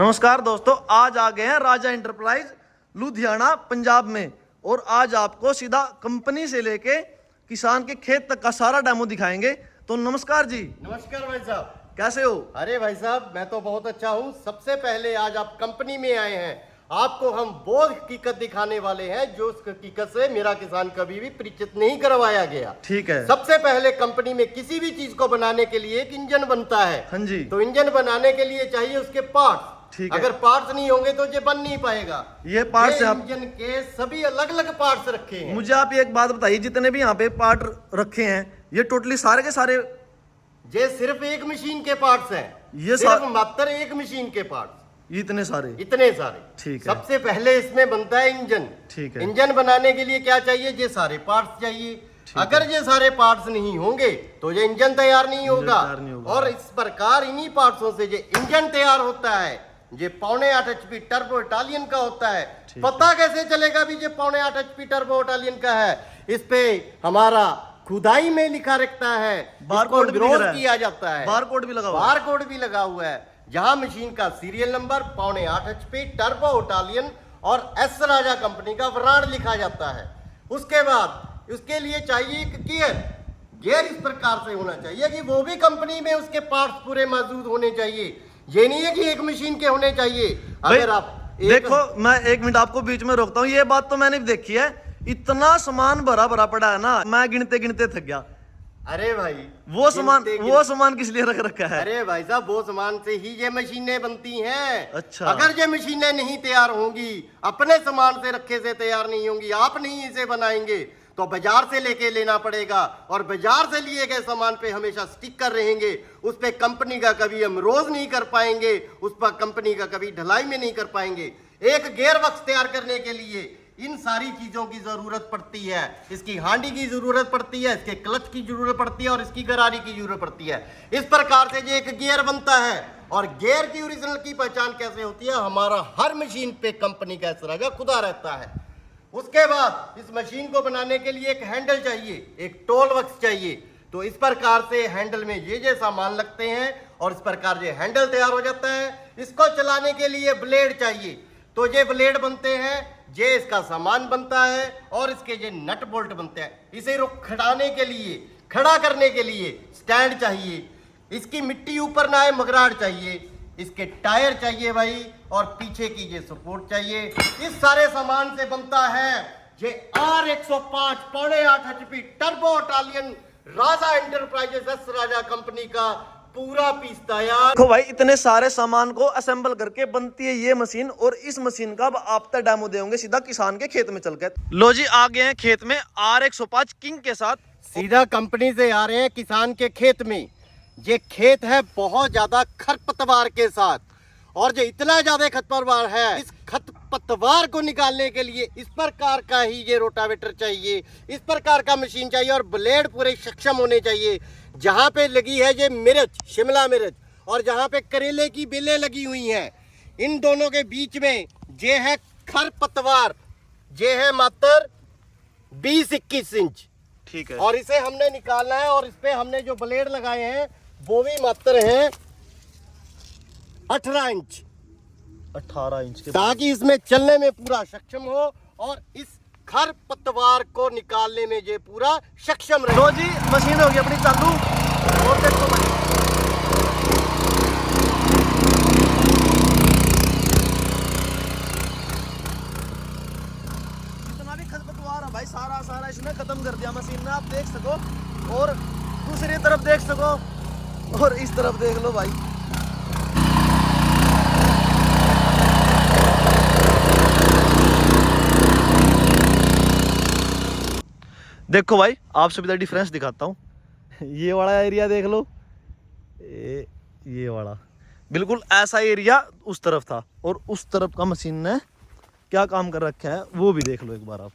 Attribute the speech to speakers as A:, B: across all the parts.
A: नमस्कार दोस्तों, आज आ गए हैं राजा एंटरप्राइज लुधियाना पंजाब में। और आज आपको सीधा कंपनी से लेके किसान के खेत तक का सारा डेमो दिखाएंगे। तो नमस्कार जी।
B: नमस्कार भाई साहब,
A: कैसे हो?
B: अरे भाई साहब मैं तो बहुत अच्छा हूँ। सबसे पहले आज आप कंपनी में आए हैं, आपको हम वो हकीकत दिखाने वाले हैं जो उस हकीकत से मेरा किसान कभी भी परिचित नहीं करवाया गया।
A: ठीक है।
B: सबसे पहले कंपनी में किसी भी चीज को बनाने के लिए एक इंजन बनता है।
A: हाँ जी।
B: तो इंजन बनाने के लिए चाहिए उसके पार्ट्स।
A: ठीक है।
B: अगर पार्ट्स नहीं होंगे तो ये बन नहीं पाएगा।
A: ये पार्ट्स आप
B: इंजन के सभी अलग अलग पार्ट्स रखे हैं।
A: मुझे आप एक बात बताइए, जितने भी यहाँ पे पार्ट रखे हैं ये टोटली सारे के सारे
B: ये सिर्फ एक मशीन के पार्ट्स हैं।
A: ये
B: सिर्फ मात्र एक मशीन के पार्ट्स,
A: इतने सारे?
B: इतने सारे।
A: ठीक है।
B: सबसे पहले इसमें बनता है इंजन।
A: ठीक है।
B: इंजन बनाने के लिए क्या चाहिए? ये सारे पार्ट्स चाहिए। अगर ये सारे पार्ट्स नहीं होंगे तो ये इंजन तैयार नहीं होगा। और इस प्रकार इन्हीं पार्ट्सों से ये इंजन तैयार होता है। ये 8.5 HP टर्बो इटालियन का होता है। पता कैसे चलेगा भी ये 8.5 HP टर्बो इटालियन का है? इस पे हमारा खुदाई में लिखा रखता है,
A: बारकोड भी
B: किया जाता है।
A: बारकोड भी लगा हुआ है।
B: बारकोड भी लगा हुआ है, जहां मशीन का serial number 8.5 HP turbo Italian और एस राजा कंपनी का ब्रांड लिखा जाता है। उसके बाद उसके लिए चाहिए एक गियर इस प्रकार से होना चाहिए कि वो भी कंपनी में उसके पार्ट्स पूरे मौजूद होने चाहिए। ये नहीं है कि एक मशीन के होने चाहिए। अगर आप
A: देखो, मैं एक मिनट आपको बीच में रोकता हूँ। ये बात तो मैंने भी देखी है, इतना सामान भरा भरा पड़ा है ना, मैं गिनते गिनते थक गया।
B: अरे भाई
A: वो सामान किस लिए रख रखा है?
B: अरे भाई साहब, वो सामान से ही ये मशीनें बनती हैं।
A: अच्छा।
B: अगर ये मशीनें नहीं तैयार होंगी, अपने सामान से रखे से तैयार नहीं होंगी, आप नहीं इसे बनाएंगे तो बाजार से लेके लेना पड़ेगा। और बाजार से लिए गए सामान पे हमेशा स्टिकर रहेंगे। उस पे कंपनी का कभी हम रोज नहीं कर पाएंगे, उस पर कंपनी का कभी ढलाई में नहीं कर पाएंगे। एक गियर बक्स तैयार करने के लिए इन सारी चीजों की जरूरत पड़ती है। इसकी हांडी की जरूरत पड़ती है, इसके क्लच की जरूरत पड़ती है और इसकी गरारी की जरूरत पड़ती है। इस प्रकार से ये एक गियर बनता है। और गियर की ओरिजिनल की पहचान कैसे होती है? हमारा हर मशीन पे कंपनी का एस राजा खुदा रहता है। उसके बाद इस मशीन को बनाने के लिए एक हैंडल चाहिए, एक टोल बक्स चाहिए। तो इस प्रकार से हैंडल में ये सामान लगते हैं और इस प्रकार ये हैंडल तैयार हो जाता है। इसको चलाने के लिए ब्लेड चाहिए, तो ये ब्लेड बनते हैं, ये इसका सामान बनता है और इसके ये नट बोल्ट बनते हैं। इसे खड़ाने के लिए, खड़ा करने के लिए स्टैंड चाहिए। इसकी मिट्टी ऊपर ना आए मगराड़ चाहिए। इसके टायर चाहिए भाई, और पीछे की ये सपोर्ट चाहिए। इस सारे सामान से बनता है ये R105 8.5 HP टर्बो इटालियन राजा एंटरप्राइजेस एस राजा कंपनी का पूरा पीस तैयार।
A: देखो भाई, इतने सारे सामान को असेंबल करके बनती है ये मशीन। और इस मशीन का अब आप तक डेमो देंगे सीधा किसान के खेत में चलकर। लो जी, आ गए हैं खेत में R105 किंग के साथ।
B: सीधा कंपनी से आ रहे हैं किसान के खेत में। ये खेत है बहुत ज्यादा खरपतवार के साथ, और जो इतना ज्यादा खरपतवार है, इस खरपतवार को निकालने के लिए इस प्रकार का ही ये रोटावेटर चाहिए, इस प्रकार का मशीन चाहिए। और ब्लेड पूरे सक्षम होने चाहिए। जहाँ पे लगी है ये मिर्च, शिमला मिर्च, और जहाँ पे करेले की बेलें लगी हुई हैं, इन दोनों के बीच में ये है खरपतवार। ये है मात्र 20-21 इंच।
A: ठीक है।
B: और इसे हमने निकालना है, और इस पे हमने जो ब्लेड लगाए हैं वो भी मात्र हैं 18 इंच,
A: 18 इंच के,
B: ताकि इसमें चलने में पूरा सक्षम हो और इस खरपतवार को निकालने में ये पूरा सक्षम रहे।
A: लो जी, मशीन होगी अपनी चालू। और देखो भाई, जितना भी खरपतवार है भाई, सारा इसने खत्म कर दिया मशीन ने। आप देख सको, और दूसरी तरफ देख सको, और इस तरफ देख लो भाई। देखो भाई, आप सुविधा डिफरेंस दिखाता हूँ। ये वाला एरिया देख लो, ये वाला बिल्कुल ऐसा एरिया उस तरफ था, और उस तरफ का मशीन ने क्या काम कर रखा है वो भी देख लो एक बार आप।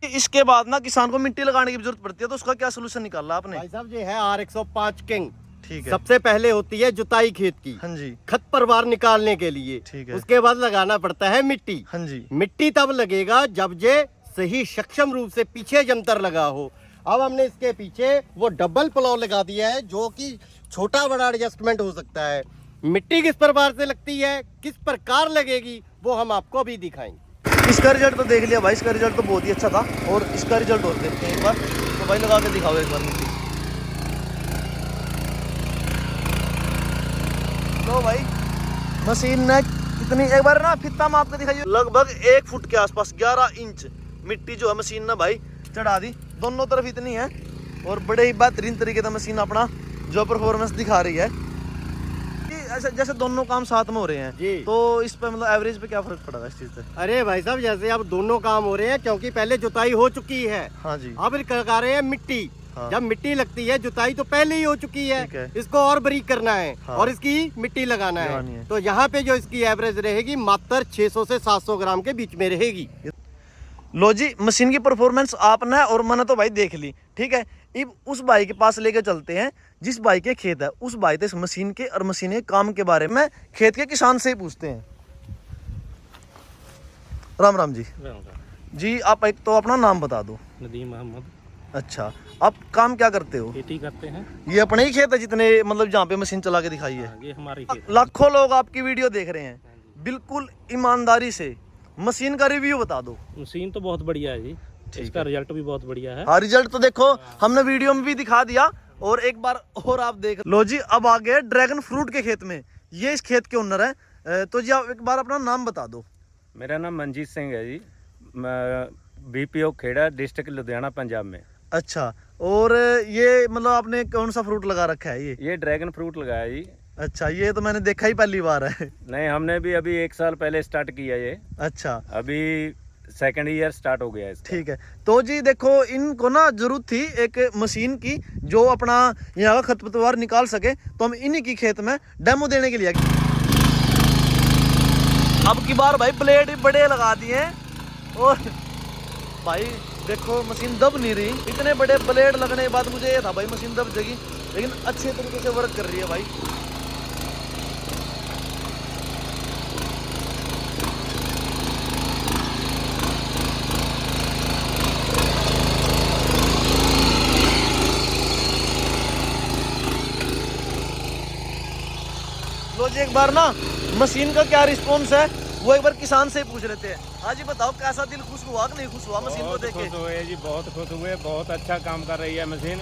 A: इसके बाद ना किसान को मिट्टी लगाने की जरूरत पड़ती है, तो उसका क्या सोल्यूशन निकाला आपने?
B: भाई साहब, ये है R105 किंग।
A: ठीक है।
B: सबसे पहले होती है जुताई खेत की।
A: हाँ जी।
B: खरपतवार निकालने के लिए।
A: ठीक है।
B: उसके बाद लगाना पड़ता है मिट्टी।
A: हाँ जी।
B: मिट्टी तब लगेगा जब ये सही सक्षम रूप से पीछे जंतर लगा हो। अब हमने इसके पीछे वो डबल प्लो लगा दिया है, जो कि छोटा बड़ा एडजस्टमेंट हो सकता है। मिट्टी किस प्रकार से लगती है, किस प्रकार लगेगी, वो हम आपको भी दिखाएंगे।
A: इसका रिजल्ट तो देख लिया भाई, इसका रिजल्ट तो बहुत ही अच्छा था, और इसका रिजल्ट और देखते हैं एक बार। तो भाई लगा के दिखाओ एक बार मिट्टी। तो भाई मशीन ने कितनी, एक बार ना फित्ता माप के दिखाइए, लगभग 1 फुट के आसपास 11 इंच मिट्टी जो है मशीन ने भाई चढ़ा दी, दोनों तरफ इतनी है। और बड़े ही बेहतरीन तरीके से मशीन अपना जो परफॉर्मेंस दिखा रही है। ऐसे जैसे दोनों काम साथ में हो रहे हैं
B: जी,
A: तो इस पे मतलब एवरेज पे क्या फर्क पड़ेगा इस चीज से?
B: अरे भाई साहब, जैसे अब दोनों काम हो रहे हैं, क्योंकि पहले जुताई हो चुकी है,
A: हाँ जी,
B: अब लगा रहे हैं मिट्टी।
A: हाँ।
B: जब मिट्टी लगती है, जुताई तो पहले ही हो चुकी है,
A: ठीक है।
B: इसको और बारीक करना है,
A: हाँ।
B: और इसकी मिट्टी लगाना
A: लगानी
B: है।
A: है।
B: तो यहाँ पे जो इसकी एवरेज रहेगी मात्र 600 से 700 ग्राम के बीच में रहेगी।
A: लो जी, मशीन की परफॉर्मेंस आपने और मैंने तो भाई देख ली, ठीक है। अब उस भाई के पास लेके चलते हैं जिस भाई के खेत है, उस भाई से इस मशीन के और मशीन के काम के बारे में खेत के किसान से ही पूछते हैं। राम राम जी। जी, आप एक तो अपना नाम बता दो।
C: नदीम अहमद।
A: अच्छा, आप काम क्या करते हो?
C: खेती करते हैं।
A: ये अपने ही खेत है जितने मतलब जहाँ पे मशीन चला के दिखाई है?
C: ये हमारी खेत है।
A: लाखों लोग आपकी वीडियो देख रहे हैं, बिल्कुल ईमानदारी से मशीन का रिव्यू बता दो।
C: मशीन तो बहुत बढ़िया है जी, इसका रिजल्ट भी बहुत बढ़िया है।
A: हाँ, रिजल्ट तो देखो हमने वीडियो में भी दिखा दिया, और एक बार और आप देख लो जी। अब आ गए ड्रैगन फ्रूट के खेत में, ये इस खेत के ओनर है। तो जी आप एक बार अपना नाम बता दो।
D: मेरा नाम मनजीत सिंह है जी, बीपीओ खेड़ा, डिस्ट्रिक्ट लुधियाना, पंजाब में।
A: अच्छा, और ये मतलब आपने कौन सा फ्रूट लगा रखा है?
D: ये ड्रैगन फ्रूट लगाया जी।
A: अच्छा, ये तो मैंने देखा ही पहली बार है।
D: नहीं, हमने भी अभी 1 साल पहले स्टार्ट किया ये,
A: अच्छा,
D: अभी 2nd ईयर स्टार्ट हो गया है इसका।
A: ठीक है। तो जी देखो, इनको ना जरूरत थी एक मशीन की जो अपना यहाँ का खरपतवार निकाल सके, तो हम इन्हीं की खेत में डेमो देने के लिए। अब की बार भाई ब्लेड बड़े लगा दिए हैं, और भाई देखो मशीन दब नहीं रही। इतने बड़े ब्लेड लगने के बाद मुझे ये था भाई मशीन दब जाएगी, लेकिन अच्छे तरीके से वर्क कर रही है भाई। लो जी, एक बार ना मशीन का क्या रिस्पॉन्स है वो एक बार किसान से पूछ लेते हैं। हाँ जी, बताओ कैसा दिल खुश हुआ कि नहीं खुश हुआ मशीन को देख के?
D: खुश हुए जी, बहुत खुश हुए, बहुत अच्छा काम कर रही है मशीन।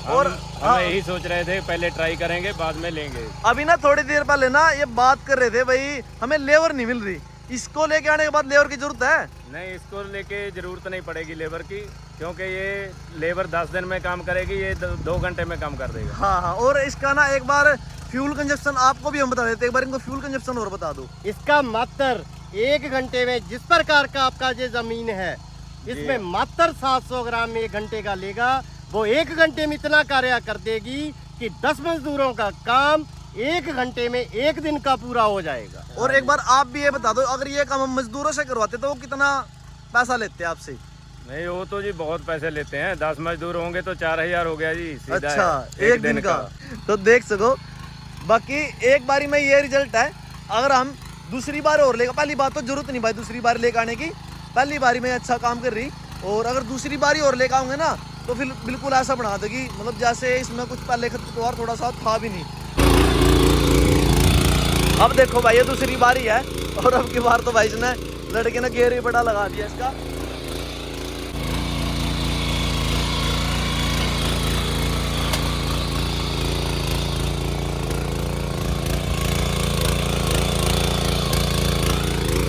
A: और
D: हम यही सोच रहे थे, पहले ट्राई करेंगे बाद में लेंगे।
A: अभी ना थोड़ी देर पहले ना ये बात कर रहे थे भाई हमें लेबर नहीं मिल रही, इसको लेके आने के बाद लेबर की जरूरत है?
D: नहीं, इसको लेके जरूरत नहीं पड़ेगी लेबर की, क्योंकि ये लेबर 10 दिन में काम करेगी, ये 2 घंटे में काम कर देगा।
A: हाँ हाँ, और इसका ना एक बार फ्यूल कंजप्शन आपको भी हम बता देते, एक बार इनको फ्यूल कंजप्शन और बता दो।
B: इसका मात्र 1 घंटे में, जिस प्रकार का आपका ये जमीन है, इसमें मात्र 700 ग्राम 1 घंटे का लेगा, वो 1 घंटे में इतना कार्य कर देगी कि 10 मजदूरों का काम 1 घंटे में 1 दिन का पूरा हो जाएगा।
A: और एक बार आप भी ये बता दो, अगर ये काम हम मजदूरों से करवाते तो वो कितना पैसा लेते हैं आपसे?
D: नहीं, वो तो जी बहुत पैसे लेते हैं, 10 मजदूर होंगे तो 4000 हो गया जी सीधा।
A: अच्छा, 1 दिन का। तो देख सको, बाकी एक बारी में ये रिजल्ट है। अगर हम दूसरी बार और लेगा, पहली बात तो जरूरत नहीं भाई दूसरी बार लेकर आने की, पहली बारी में अच्छा काम कर रही, और अगर दूसरी बारी और लेकर आऊंगे ना तो फिर बिल्कुल ऐसा बना देगी मतलब जैसे इसमें कुछ पहले खरपतवार थोड़ा सा था भी नहीं। अब देखो भाई ये दूसरी बारी है, और अब की बार तो भाई इसने लड़के ने घेर ही बड़ा लगा दिया इसका।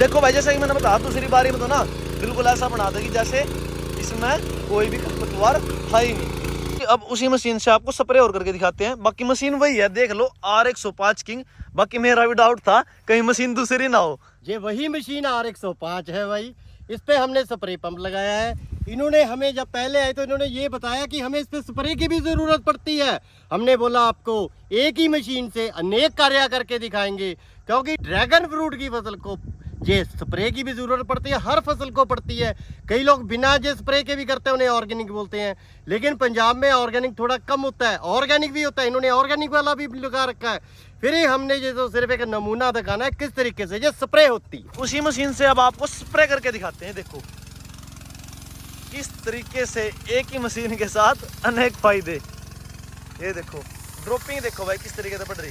A: देखो भाई, जैसे कि मैंने बताया दूसरी बारी में तो ना बिल्कुल ऐसा बना देगी जैसे इसमें कोई भी खरपतवार था ही नहीं। अब उसी मशीन से आपको स्प्रे और करके दिखाते हैं। बाकी मशीन वही है, देख लो R105 किंग। बाकी मेरा भी डाउट था कहीं मशीन दूसरी ना हो।
B: ये वही मशीन R105 है भाई, इस पे हमने स्प्रे पंप लगाया है। इन्होंने हमें जब पहले आए तो इन्होंने ये बताया कि हमें इस पे स्प्रे की भी जरूरत पड़ती है। हमने बोला आपको एक ही मशीन से अनेक कार्य करके दिखाएंगे, क्योंकि ड्रैगन फ्रूट की फसल को ये स्प्रे की भी जरूरत पड़ती है, हर फसल को पड़ती है। कई लोग बिना ये स्प्रे के भी करते हैं, उन्हें ऑर्गेनिक बोलते हैं, लेकिन पंजाब में ऑर्गेनिक थोड़ा कम होता है, ऑर्गेनिक भी होता है। इन्होंने ऑर्गेनिक वाला भी लगा रखा है। फिर ही हमने ये तो सिर्फ एक नमूना दिखाना है किस तरीके से ये स्प्रे होती है।
A: उसी मशीन से अब आपको स्प्रे करके दिखाते हैं। देखो किस तरीके से एक ही मशीन के साथ अनेक फायदे। ये देखो ड्रॉपिंग देखो भाई किस तरीके से पड़ रही।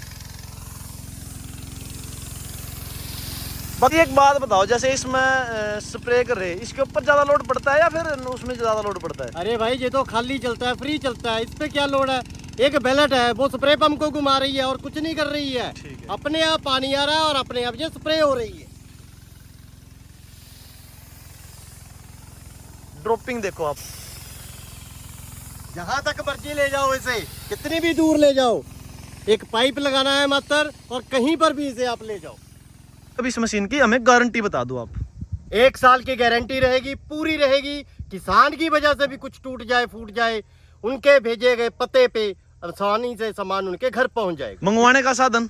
A: बाकी एक बात बताओ, जैसे इसमें स्प्रे कर रहे, इसके ऊपर ज्यादा लोड पड़ता है या फिर उसमें ज्यादा लोड पड़ता है?
B: अरे भाई ये तो खाली चलता है, फ्री चलता है, इस पे क्या लोड है। एक बेलेट है वो स्प्रे पंप को घुमा रही है और कुछ नहीं कर रही है,
A: ठीक है।
B: अपने आप पानी आ रहा है और अपने आप ये स्प्रे हो रही है।
A: ड्रॉपिंग देखो आप,
B: जहां तक मर्जी ले जाओ इसे, कितनी भी दूर ले जाओ, एक पाइप लगाना है मात्र और कहीं पर भी इसे आप ले जाओ।
A: अब इस मशीन की हमें गारंटी बता दो आप।
B: 1 साल की गारंटी रहेगी, पूरी रहेगी। किसान की वजह से भी कुछ टूट जाए फूट जाए, उनके भेजे गए पते पे आसानी से सामान उनके घर पहुंच जाएगा।
A: मंगवाने का साधन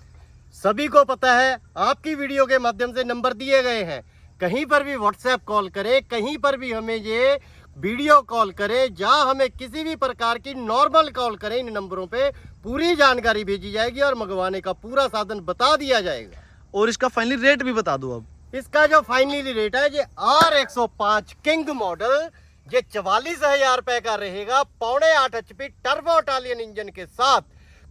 B: सभी को पता है, आपकी वीडियो के माध्यम से नंबर दिए गए हैं, कहीं पर भी व्हाट्सएप कॉल करें, कहीं पर भी हमें ये वीडियो कॉल करें, जहां हमें किसी भी प्रकार की नॉर्मल कॉल करें, इन नंबरों पे पूरी जानकारी भेजी जाएगी और मंगवाने का पूरा साधन बता दिया जाएगा।
A: और इसका फाइनली रेट भी बता दो अब।
B: इसका जो फाइनली रेट है ये R105 किंग मॉडल, ये 44,000 रुपए का रहेगा, 7.5 HP टर्बो इटालियन इंजन के साथ,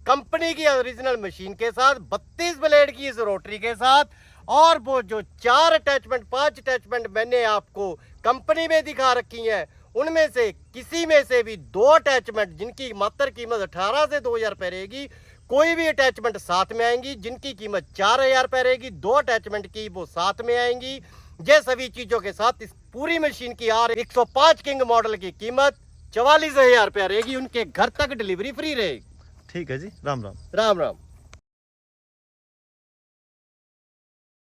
B: कंपनी की ओरिजिनल मशीन के साथ, 32 ब्लेड की इस रोटरी के साथ, और वो जो 4 अटैचमेंट 5 अटैचमेंट मैंने आपको कंपनी में दिखा रखी है, उनमें से किसी में से भी 2 अटैचमेंट जिनकी मात्र कीमत 18 से 2,000 रुपए रहेगी, कोई भी अटैचमेंट साथ में आएंगी जिनकी कीमत 4,000 रुपए रहेगी, 2 अटैचमेंट की वो साथ में आएंगी। ये सभी चीजों के साथ इस पूरी मशीन की R105 किंग मॉडल की कीमत 44,000 रुपया रहेगी, उनके घर तक डिलीवरी फ्री रहेगी।
A: ठीक है जी, राम राम।
B: राम राम।